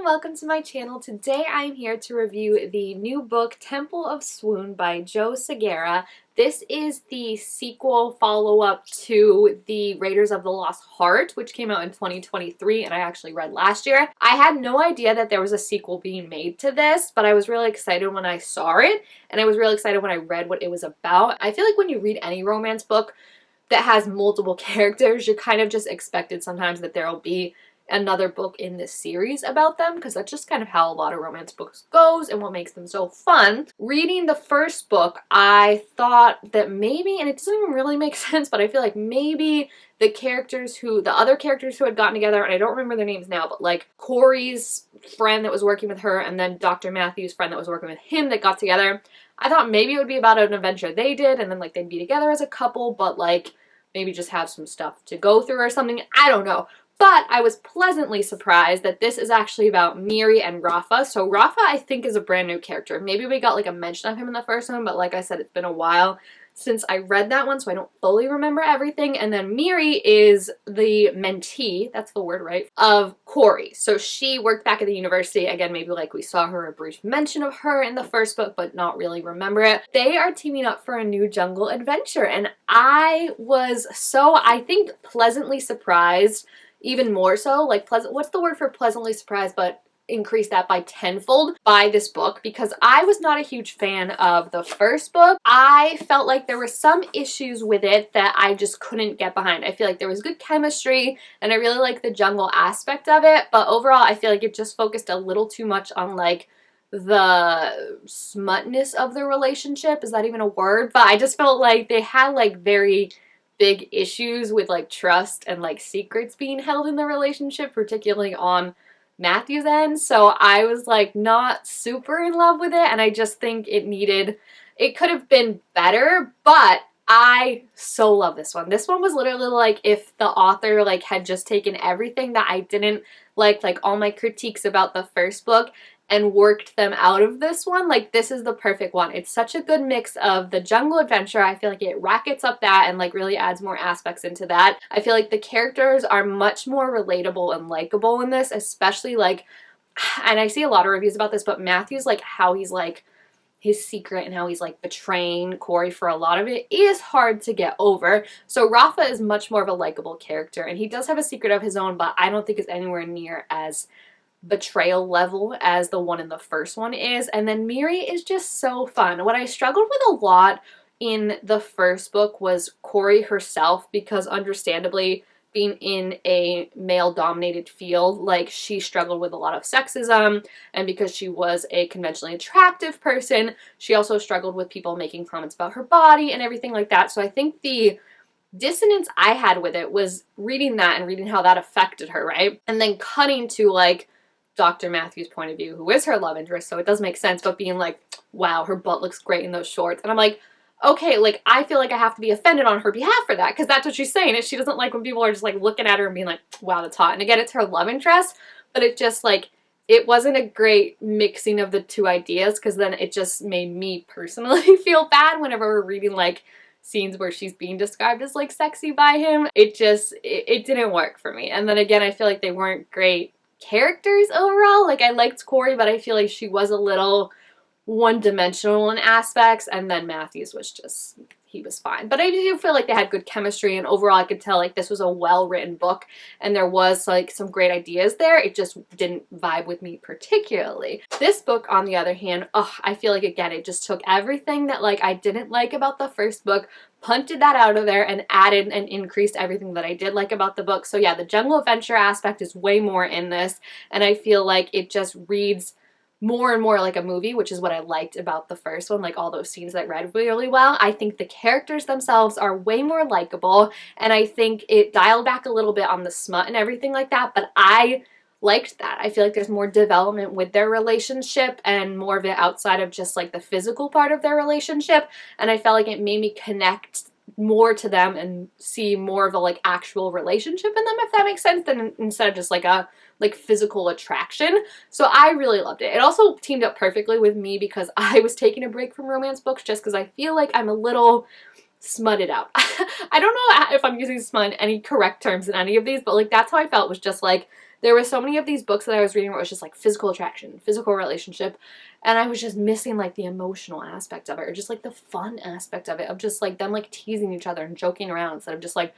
and welcome to my channel. Today I am here to review the new book Temple of Swoon by Jo Segura. This is the sequel follow-up to the Raiders of the Lost Heart, which came out in 2023 and I actually read last year. I had no idea that there was a sequel being made to this, but I was really excited when I saw it, and I was really excited when I read what it was about. I feel like when you read any romance book that has multiple characters, you're kind of just expected sometimes that there will be another book in this series about them, because that's just kind of how a lot of romance books goes and what makes them so fun. Reading the first book, I thought that maybe, and it doesn't even really make sense, but I feel like maybe the other characters who had gotten together, and I don't remember their names now, but like Corey's friend that was working with her and then Dr. Matthews' friend that was working with him that got together, I thought maybe it would be about an adventure they did and then like they'd be together as a couple, but like maybe just have some stuff to go through or something. I don't know. But I was pleasantly surprised that this is actually about Miri and Rafa. So Rafa, I think, is a brand new character. Maybe we got like a mention of him in the first one, but like I said, it's been a while since I read that one, so I don't fully remember everything. And then Miri is the mentee, that's the word, right, of Corey. So she worked back at the university. Again, maybe like we saw her, a brief mention of her in the first book, but not really remember it. They are teaming up for a new jungle adventure, and I was so, I think, pleasantly surprised. Even more so, like what's the word for pleasantly surprised, but increase that by tenfold by this book, because I was not a huge fan of the first book. I felt like there were some issues with it that I just couldn't get behind. I feel like there was good chemistry and I really like the jungle aspect of it, but overall I feel like it just focused a little too much on like the smutness of the relationship. Is that even a word? But I just felt like they had like very big issues with like trust and like secrets being held in the relationship, particularly on Matthew's end. So I was like not super in love with it, and I just think it could have been better, but I so love this one. This one was literally like if the author like had just taken everything that I didn't like all my critiques about the first book, and worked them out of this one. Like, this is the perfect one. It's such a good mix of the jungle adventure. I feel like it rackets up that and like really adds more aspects into that. I feel like the characters are much more relatable and likable in this, especially like, and I see a lot of reviews about this, but Matthew's like how he's like his secret and how he's like betraying Corey for a lot of it is hard to get over. So Rafa is much more of a likable character, and he does have a secret of his own, but I don't think it's anywhere near as betrayal level as the one in the first one is. And then Miri is just so fun. What I struggled with a lot in the first book was Corey herself, because understandably, being in a male-dominated field, like she struggled with a lot of sexism, and because she was a conventionally attractive person, she also struggled with people making comments about her body and everything like that. So I think the dissonance I had with it was reading that and reading how that affected her, right? And then cutting to like Dr. Matthews' point of view, who is her love interest, so it does make sense, but being like, wow, her butt looks great in those shorts. And I'm like, okay, like, I feel like I have to be offended on her behalf for that, because that's what she's saying, is she doesn't like when people are just, like, looking at her and being like, wow, that's hot. And again, it's her love interest, but it just, like, it wasn't a great mixing of the two ideas, because then it just made me personally feel bad whenever we're reading, like, scenes where she's being described as, like, sexy by him. It didn't work for me. And then again, I feel like they weren't great characters overall. Like, I liked Corey, but I feel like she was a little one-dimensional in aspects, and then Matthews was just, he was fine. But I do feel like they had good chemistry, and overall I could tell like this was a well-written book, and there was like some great ideas there. It just didn't vibe with me particularly. This book, on the other hand, I feel like, again, it just took everything that like I didn't like about the first book, punted that out of there, and added and increased everything that I did like about the book. So yeah, the jungle adventure aspect is way more in this, and I feel like it just reads more and more like a movie, which is what I liked about the first one, like all those scenes that read really well. I think the characters themselves are way more likable, and I think it dialed back a little bit on the smut and everything like that, but I liked that. I feel like there's more development with their relationship and more of it outside of just like the physical part of their relationship, and I felt like it made me connect more to them and see more of a like actual relationship in them, if that makes sense, than instead of just like a like physical attraction. So I really loved it. It also teamed up perfectly with me because I was taking a break from romance books just because I feel like I'm a little smutted out. I don't know if I'm using smut in any correct terms in any of these, but like that's how I felt, was just like there were so many of these books that I was reading where it was just like physical attraction, physical relationship, and I was just missing like the emotional aspect of it, or just like the fun aspect of it, of just like them like teasing each other and joking around instead of just like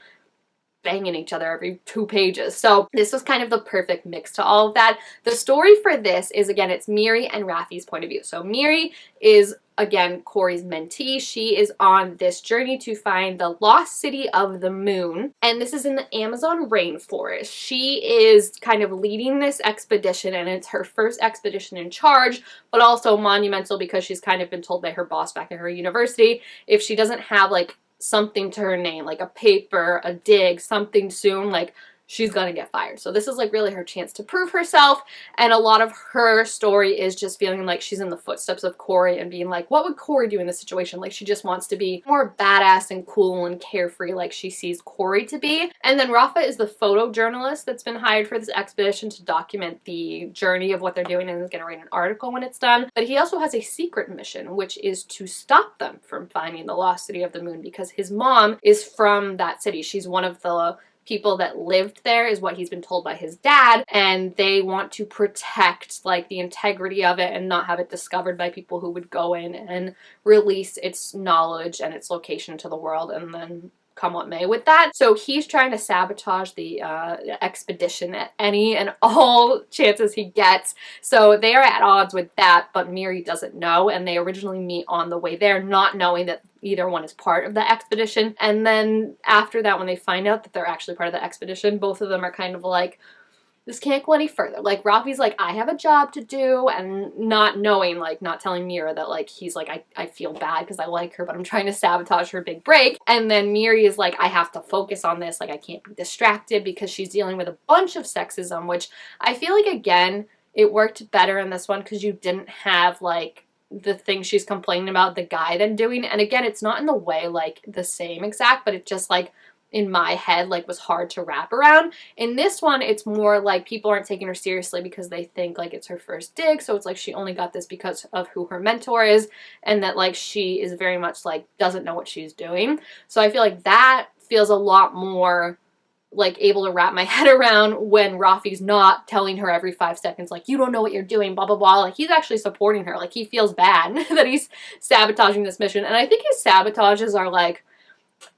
banging each other every 2 pages. So this was kind of the perfect mix to all of that. The story for this is, again, it's Miri and Raffi's point of view. So Miri is, again, Corey's mentee. She is on this journey to find the lost city of the moon, and this is in the Amazon rainforest. She is kind of leading this expedition, and it's her first expedition in charge, but also monumental because she's kind of been told by her boss back at her university, if she doesn't have like something to her name, like a paper, a dig, something soon, like she's gonna get fired. So this is like really her chance to prove herself, and a lot of her story is just feeling like she's in the footsteps of Corey and being like, what would Corey do in this situation? Like she just wants to be more badass and cool and carefree like she sees Corey to be. And then Rafa is the photojournalist that's been hired for this expedition to document the journey of what they're doing, and is gonna write an article when it's done. But he also has a secret mission, which is to stop them from finding the lost city of the moon, because his mom is from that city. She's one of the people that lived there, is what he's been told by his dad, and they want to protect like the integrity of it and not have it discovered by people who would go in and release its knowledge and its location to the world, and then come what may with that. So he's trying to sabotage the expedition at any and all chances he gets. So they are at odds with that, but Miri doesn't know, and they originally meet on the way there, not knowing that either one is part of the expedition. And then after that, when they find out that they're actually part of the expedition, both of them are kind of like, this can't go any further. Like, Rafi's like, I have a job to do, and not knowing, like, not telling Mira that, like, he's like, I feel bad because I like her, but I'm trying to sabotage her big break. And then Miri is like, I have to focus on this. Like, I can't be distracted, because she's dealing with a bunch of sexism, which I feel like, again, it worked better in this one because you didn't have, like, the thing she's complaining about the guy then doing. And again, it's not in the way, like, the same exact, but it just, like, in my head, like, was hard to wrap around. In this one, it's more like people aren't taking her seriously because they think like it's her first dig, so it's like she only got this because of who her mentor is, and that like she is very much like doesn't know what she's doing. So I feel like that feels a lot more like able to wrap my head around when Rafi's not telling her every 5 seconds like, you don't know what you're doing, blah blah blah. Like, he's actually supporting her. Like, he feels bad that he's sabotaging this mission, and I think his sabotages are like,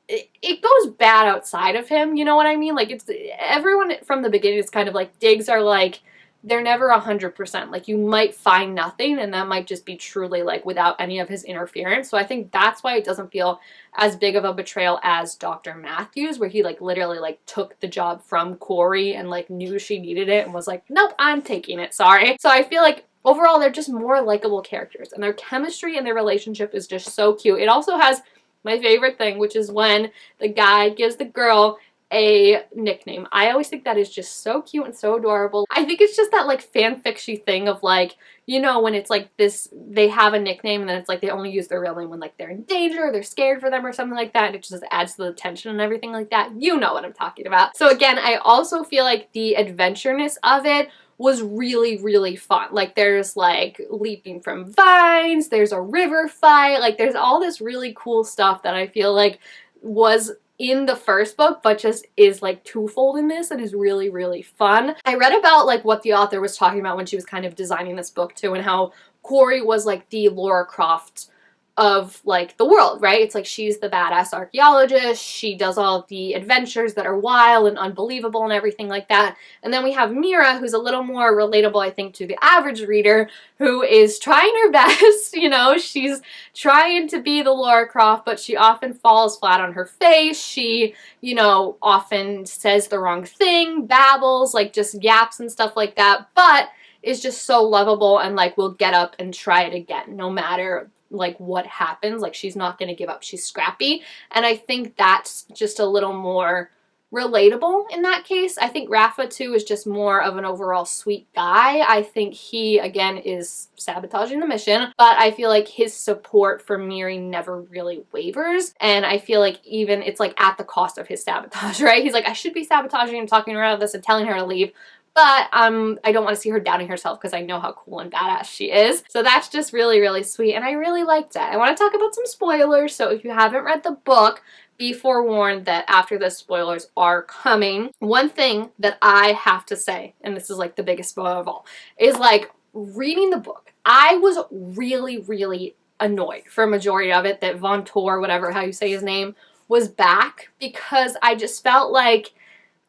it goes bad outside of him, you know what I mean? Like, it's, everyone from the beginning is kind of like, digs are like, they're never 100%. Like, you might find nothing, and that might just be truly like without any of his interference. So I think that's why it doesn't feel as big of a betrayal as Dr. Matthews, where he like literally like took the job from Corey and like knew she needed it and was like, nope, I'm taking it, sorry. So I feel like overall they're just more likable characters, and their chemistry and their relationship is just so cute. It also has my favorite thing, which is when the guy gives the girl a nickname. I always think that is just so cute and so adorable. I think it's just that like fanfiction thing of like, you know, when it's like this, they have a nickname and then it's like they only use their real name when like they're in danger or they're scared for them or something like that, and it just adds to the tension and everything like that. You know what I'm talking about. So again, I also feel like the adventureness of it was really, really fun. Like, there's like leaping from vines, there's a river fight, like there's all this really cool stuff that I feel like was in the first book, but just is like twofold in this and is really, really fun. I read about like what the author was talking about when she was kind of designing this book too, and how Corey was like the Laura Croft of like the world, right? It's like she's the badass archaeologist, she does all of the adventures that are wild and unbelievable and everything like that. And then we have Mira, who's a little more relatable, I think, to the average reader, who is trying her best, you know, she's trying to be the Laura Croft, but she often falls flat on her face. She, you know, often says the wrong thing, babbles, like just yaps and stuff like that, but is just so lovable and like will get up and try it again no matter like what happens. Like, she's not going to give up, she's scrappy, and I think that's just a little more relatable in that case. I think Rafa too is just more of an overall sweet guy. I think he again is sabotaging the mission, but I feel like his support for Miri never really wavers, and I feel like even it's like at the cost of his sabotage, right? He's like, I should be sabotaging and talking her out of this and telling her to leave, but I don't want to see her doubting herself because I know how cool and badass she is. So that's just really, really sweet, and I really liked it. I want to talk about some spoilers, so if you haven't read the book, be forewarned that after this, spoilers are coming. One thing that I have to say, and this is like the biggest spoiler of all, is like reading the book, I was really, really annoyed for a majority of it that Von Tor, whatever, how you say his name, was back, because I just felt like,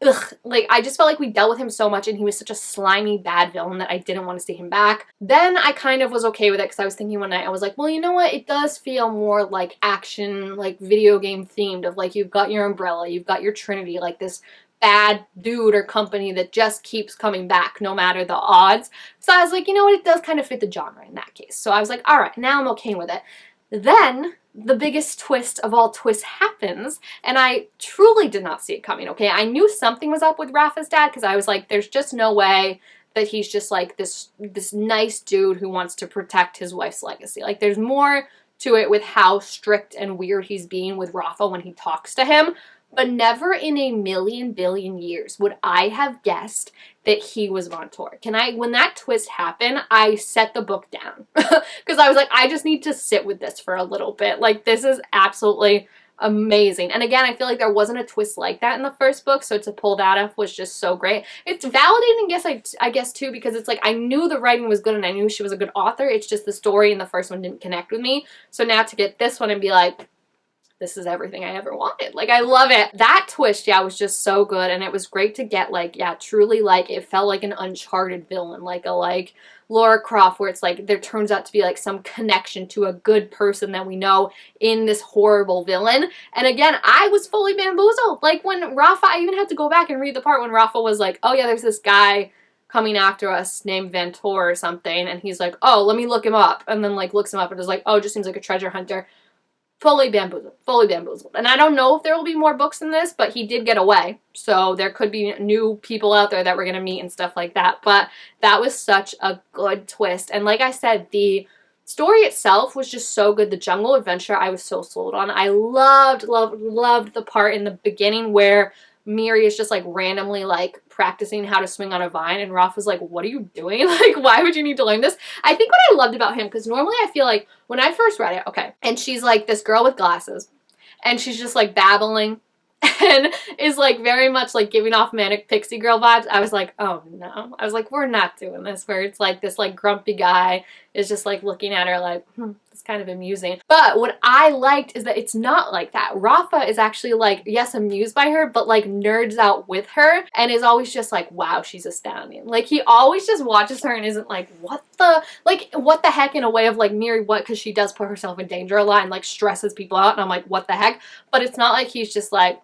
ugh, like, I just felt like we dealt with him so much and he was such a slimy, bad villain that I didn't want to see him back. Then I kind of was okay with it because I was thinking one night, I was like, well, you know what? It does feel more like action, like video game themed, of like, you've got your Umbrella, you've got your Trinity, like this bad dude or company that just keeps coming back no matter the odds. So I was like, you know what? It does kind of fit the genre in that case. So I was like, all right, now I'm okay with it. Then the biggest twist of all twists happens, and I truly did not see it coming, okay? I knew something was up with Rafa's dad because I was like, there's just no way that he's just like this nice dude who wants to protect his wife's legacy. Like, there's more to it with how strict and weird he's being with Rafa when he talks to him. But never in a million billion years would I have guessed that he was Von Tor. When that twist happened, I set the book down. Because I was like, I just need to sit with this for a little bit. Like, this is absolutely amazing. And again, I feel like there wasn't a twist like that in the first book, so to pull that off was just so great. It's validating, I guess too, because it's like, I knew the writing was good and I knew she was a good author. It's just the story in the first one didn't connect with me. So now to get this one and be like, this is everything I ever wanted. Like, I love it. That twist, yeah, was just so good. And it was great to get, like, yeah, truly, like, it felt like an Uncharted villain. Like a, like, Lara Croft, where it's like, there turns out to be, like, some connection to a good person that we know in this horrible villain. And again, I was fully bamboozled. Like, when Rafa, I even had to go back and read the part when Rafa was like, oh yeah, there's this guy coming after us named Van Tor or something. And he's like, oh, let me look him up. And then, like, looks him up and is like, oh, just seems like a treasure hunter. Fully bamboozled. Fully bamboozled. And I don't know if there will be more books in this, but he did get away. So there could be new people out there that we're going to meet and stuff like that. But that was such a good twist. And like I said, the story itself was just so good. The jungle adventure, I was so sold on. I loved, loved, loved the part in the beginning where Miri is just like randomly like practicing how to swing on a vine, and Raph was like, what are you doing? Like, why would you need to learn this? I think what I loved about him, because normally I feel like when I first read it, okay, and she's like this girl with glasses, and she's just like babbling and is like very much like giving off manic pixie girl vibes. I was like, oh no. I was like, we're not doing this, where it's like this like grumpy guy is just like looking at her like, it's kind of amusing. But what I liked is that it's not like that. Rafa is actually like, yes, amused by her, but like nerds out with her and is always just like, wow, she's astounding. Like, he always just watches her and isn't like, what the heck, in a way of like, Miri, what? Because she does put herself in danger a lot and like stresses people out, and I'm like, what the heck? But it's not like he's just like,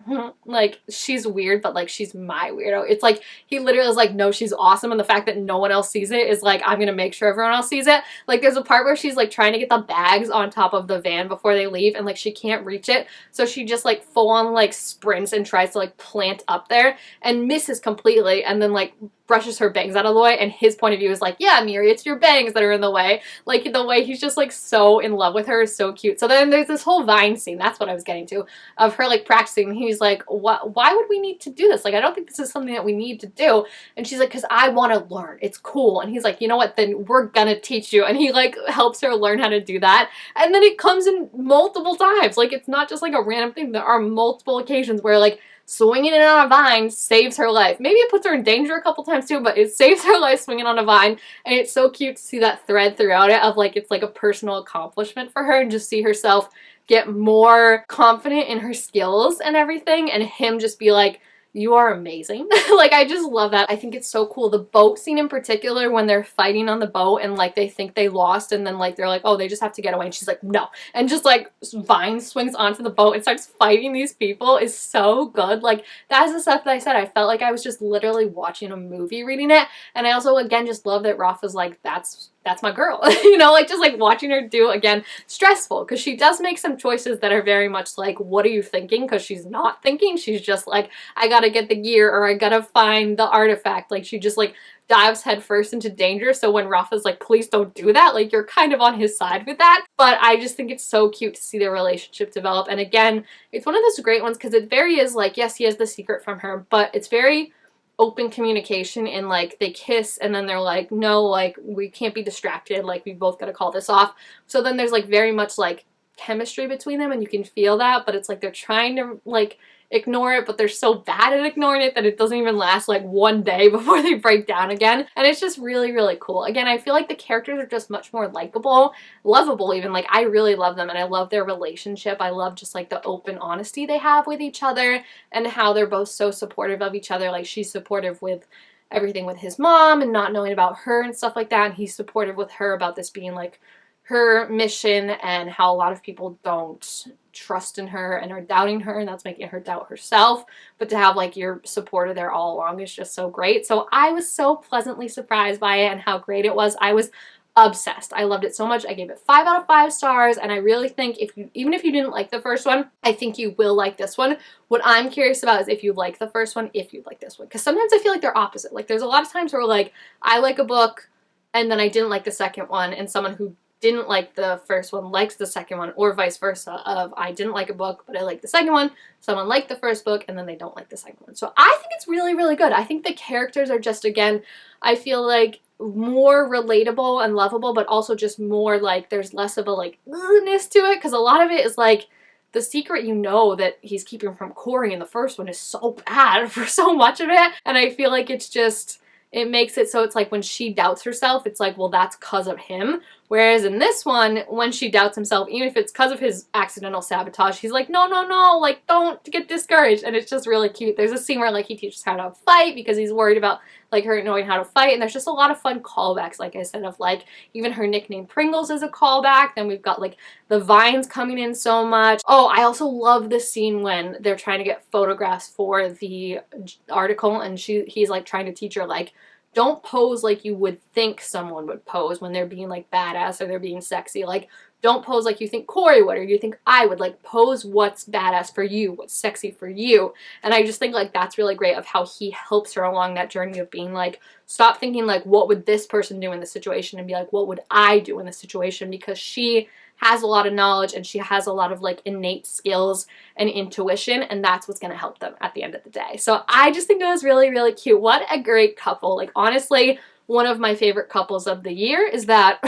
like, she's weird, but like, she's my weirdo. It's like, he literally is like, no, she's awesome, and the fact that no one else sees it is like, I'm gonna make sure everyone else sees it. Like, there's a part where she's like trying to get the bags on top of the van before they leave, and like, she can't reach it, so she just like full on like sprints and tries to like plant up there and misses completely, and then like brushes her bangs out of the way, and his point of view is like, yeah, Miri, it's your bangs that are in the way. Like, the way he's just like so in love with her is so cute. So then there's this whole vine scene, that's what I was getting to, of her like practicing, and he's like, what, why would we need to do this? Like, I don't think this is something that we need to do. And she's like, because I want to learn, it's cool. And he's like, you know what, then we're gonna teach you. And he like helps her learn how to do that, and then it comes in multiple times. Like, it's not just like a random thing. There are multiple occasions where like swinging it on a vine saves her life. Maybe it puts her in danger a couple times too, but it saves her life swinging on a vine. And it's so cute to see that thread throughout it of like, it's like a personal accomplishment for her, and just see herself get more confident in her skills and everything, and him just be like, you are amazing. Like, I just love that. I think it's so cool. The boat scene in particular, when they're fighting on the boat and like they think they lost, and then like they're like, oh, they just have to get away, and she's like, no, and just like vine swings onto the boat and starts fighting these people, is so good. Like, that's the stuff that I said. I felt like I was just literally watching a movie reading it. And I also, again, just love that Rafa's like, that's my girl. You know, like, just like watching her do, again, stressful, because she does make some choices that are very much like, what are you thinking? Because she's not thinking. She's just like, I gotta get the gear, or I gotta find the artifact. Like, she just like dives headfirst into danger. So when Rafa's like, please don't do that, like, you're kind of on his side with that. But I just think it's so cute to see their relationship develop. And again, it's one of those great ones because it very is like, yes, he has the secret from her, but it's very open communication, and like they kiss and then they're like, no, like, we can't be distracted, like, we both got to call this off. So then there's like very much like chemistry between them, and you can feel that, but it's like they're trying to like ignore it, but they're so bad at ignoring it that it doesn't even last like one day before they break down again. And it's just really, really cool. Again, I feel like the characters are just much more likable, lovable even. Like, I really love them, and I love their relationship. I love just like the open honesty they have with each other, and how they're both so supportive of each other. Like, she's supportive with everything with his mom and not knowing about her and stuff like that, and he's supportive with her about this being like her mission, and how a lot of people don't trust in her and are doubting her, and that's making her doubt herself. But to have like your supporter there all along is just so great. So I was so pleasantly surprised by it and how great it was. I was obsessed. I loved it so much. I gave it 5 out of 5 stars, and I really think even if you didn't like the first one, I think you will like this one. What I'm curious about is if you like the first one, if you like this one, because sometimes I feel like they're opposite. Like, there's a lot of times where like I like a book and then I didn't like the second one, and someone who didn't like the first one likes the second one, or vice versa, of I didn't like a book but I like the second one, someone liked the first book and then they don't like the second one. So I think it's really, really good. I think the characters are just, again, I feel like more relatable and lovable, but also just more like there's less of a like ness to it, because a lot of it is like the secret, you know, that he's keeping from Corey in the first one is so bad for so much of it, and I feel like it's just, it makes it so it's like when she doubts herself, it's like, well, that's because of him. Whereas in this one, when she doubts himself, even if it's because of his accidental sabotage, he's like, no, no, no, like, don't get discouraged. And it's just really cute. There's a scene where like he teaches her how to fight because he's worried about like her knowing how to fight. And there's just a lot of fun callbacks, like I said, of like even her nickname Pringles is a callback. Then we've got like the vines coming in so much. Oh, I also love this scene when they're trying to get photographs for the article, and he's like trying to teach her like, don't pose like you would think someone would pose when they're being like badass or they're being sexy. Like, don't pose like you think Corey would or you think I would. Like, pose what's badass for you, what's sexy for you. And I just think like that's really great of how he helps her along that journey of being like, stop thinking like, what would this person do in this situation, and be like, what would I do in this situation? Because she has a lot of knowledge and she has a lot of like innate skills and intuition, and that's what's going to help them at the end of the day. So I just think it was really, really cute. What a great couple. Like, honestly, one of my favorite couples of the year. Is that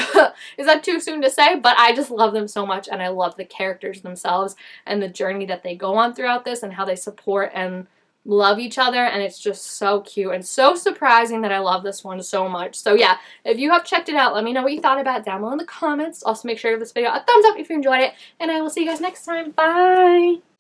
is that too soon to say? But I just love them so much, and I love the characters themselves and the journey that they go on throughout this and how they support and love each other, and it's just so cute and so surprising that I love this one so much. So yeah, if you have checked it out, let me know what you thought about it down below in the comments. Also, make sure to give this video a thumbs up if you enjoyed it, and I will see you guys next time. Bye!